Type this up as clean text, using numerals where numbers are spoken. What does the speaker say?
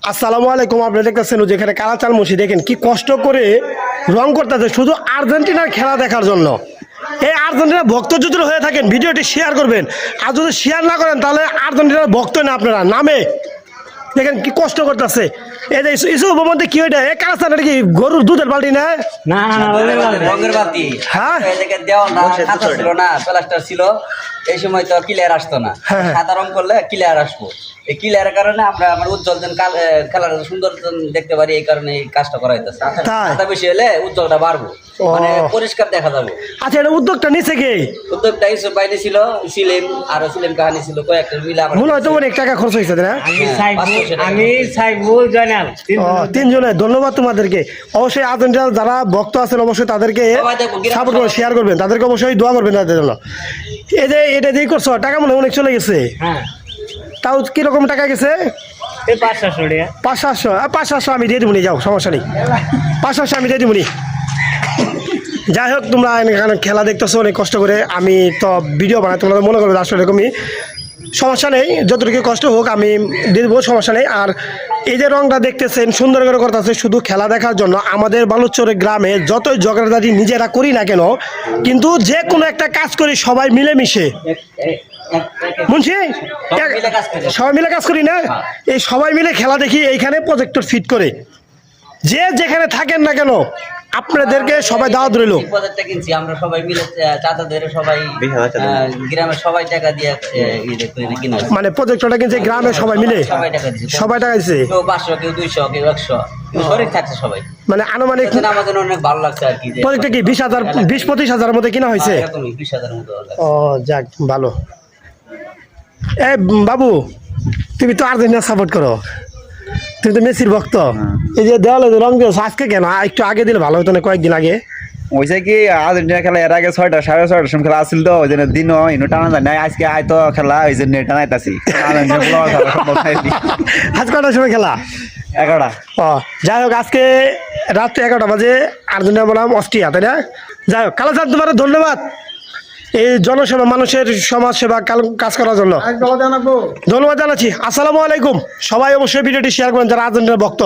আসসালামু আলাইকুম। আপনি দেখতেছেন যেখানে কালাচাল মসি দেখেন কি কষ্ট করে রং করতেছে শুধু আর্জেন্টিনার খেলা দেখার জন্য। এই আর্জেন্টিনার ভক্ত যদি হয়ে থাকেন ভিডিওটি শেয়ার করবেন, আর যদি শেয়ার না করেন তাহলে আর্জেন্টিনার ভক্ত না আপনারা নামে। দেখেন কি কষ্ট করতেছে। এই যে ইসুফ মধ্যে কি ওইটা এই কালাচাল কি গরুর দুধের বালতি না? না না রঙের বাতি। হ্যাঁ এদিকে দেওয়া না খাতা ছিল না, প্লাস্টার ছিল। এই সময় তো ক্লিয়ার আসতো না, সাদা রং করলে ক্লিয়ার আসবো। এই ক্লিয়ারের কারণে আমরা আমার উজ্জ্বল খেলার সুন্দর দেখতে পারি, এই কারণে এই কাজটা করা হইতেছে। খাতা বেশি হলে উজ্জ্বলটা বাড়বো, মানে পরিষ্কার দেখা যাবে। আচ্ছা, এটা উদ্যোগটা নিচে কে? উদ্যোগটা ইসুফ বাইরে ছিল, সিলেম আর সিলেম কাহানি ছিল, কয়েকটা মিলে মনে হয়তো অনেক টাকা খরচ হয়েছে না? আমি সাইবুল জয়নাল তিনজনে ধন্যবাদ তোমাদেরকে। অবশ্যই আর্জেন্টিনা যারা ভক্ত আছেন অবশ্যই তাদেরকে সাপোর্ট করবেন, শেয়ার করবেন, তাদেরকে অবশ্যই দোয়া করবেন তাদের জন্য। এই যে এটা দিয়ে করছো টাকা মনে অনেক চলে গেছে। তাও কিরকম টাকা গেছে? 500 আমি দিয়ে দিবনি, যাও সমস্যা নেই, 500 আমি দিয়ে দিবনি। যাই হোক, তোমরা এখানে খেলা দেখতেছো অনেক কষ্ট করে। আমি তো ভিডিও বানাই, তোমরা মনে করবে আসলে এরকমই, সমস্যা নেই, যতটুকু কষ্ট হোক আমি দিয়ে দেবো, সমস্যা নেই। আর এই যে রংটা দেখতেছেন সুন্দর করে করতেছে শুধু খেলা দেখার জন্য। আমাদের বালুচরে গ্রামে যতই ঝগড়াঝাটি নিজেরা করি না কেন, কিন্তু যে কোনো একটা কাজ করি সবাই মিলেমিশে। মুন্সি সবাই মিলে কাজ করি না, এই সবাই মিলে খেলা দেখি। এইখানে প্রজেক্টর ফিট করে যে যেখানে থাকেন না কেন আপনাদেরকে সবাই দাওয়াত রইল। প্রজেক্টটা কিনছি আমরা সবাই মিলে, চাচাদের সবাই, গ্রামের সবাই টাকা দিয়ে কিনা, মানে প্রজেক্টরটা কিনছে গ্রামের সবাই মিলে, সবাই টাকা দিচ্ছে। কেউ 500, কেউ 200, কেউ 100, শরীর থাকছে সবাই। মানে আনুমানিক আমাদের অনেক ভালো লাগছে আর কি। প্রজেক্টটা কি 20,000-25,000 মধ্যে কিনা হয়েছে? 20,000 মতো। ও যাক, ভালো। এ বাবু, তুমি তো আর্জেন্টিনা সাপোর্ট করো, তুমি তো মেসির ভক্ত। এই যে দেওয়ালে রং দিয়েছো আজকে কেন? একটু আগে দিলে ভালো হতো না, কয়েকদিন আগে। ওইসে কি আর্জেন্টিনা খেলা এর আগে 6টা 6:30টার সময় খেলা আসছিল, তো ওই জন্য দিনও ইনো টানা যায় না। আজকে আয়তো খেলা, ওই জন্য টানাইতাছি। আজ কটার সময় খেলা? 11টা। ও যাই হোক, আজকে রাত্রে 11টা বাজে আর্জেন্টিনা বনাম অস্ট্রিয়া, তাই না? যাই হোক, কালাচাঁদ তোমার ধন্যবাদ এই জনসেবা, মানুষের সমাজ সেবা কাজ করার জন্য ধন্যবাদ জানাচ্ছি। আসসালামু আলাইকুম। সবাই অবশ্যই ভিডিওটি শেয়ার করেন যারা আর্জেন্টিনার ভক্ত।